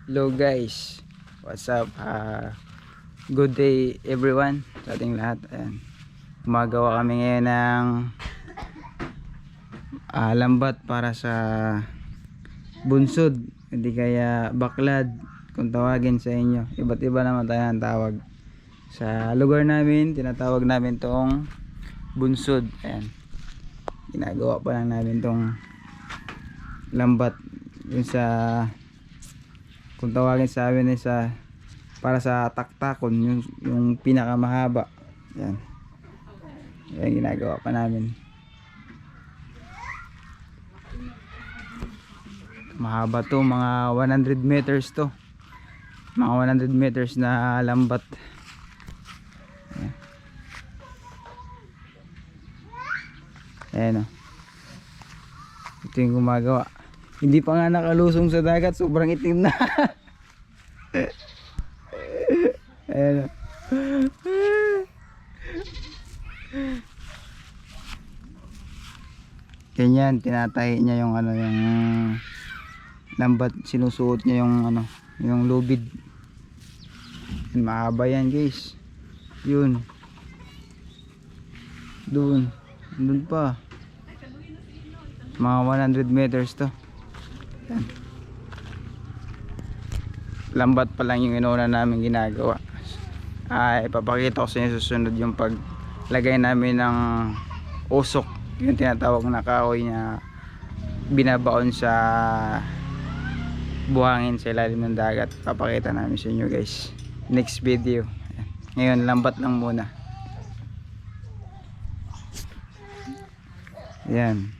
Hello guys, what's up? Good day everyone sa ating lahat. Ayan. Gumagawa kami ngayon ng lambat para sa bunsod, hindi kaya baklad kung tawagin sa inyo. Iba't iba naman tayo ang tawag. Sa lugar namin, tinatawag namin tong bunsod. Ayan. Ginagawa pa lang namin tong lambat. Yun sa, kung tawagin sa amin ay sa para sa taktakon, yung pinakamahaba. Yan. Yan ginagawa pa namin. Mahaba to, mga 100 meters to. Mga 100 meters na lambat. Yan. Ayan o. Ito yung gumagawa. Hindi pa nga nakalusong sa dagat, sobrang itim na. Ayan. Ganyan, tinatahi niya yung ano, yung lambat, sinusuot niya yung ano, yung lubid. Mahaba yan guys. Yun. Doon pa. Mga 100 meters to. Yan. Lambat pa lang yung inuna namin ginagawa. Ipapakita ko sa inyo susunod yung paglagay namin ng usok, yung tinatawag na kahoy na binabaon sa buhangin sa ilalim ng dagat. Papakita namin sa inyo guys next video. Ngayon lambat lang muna. Yan.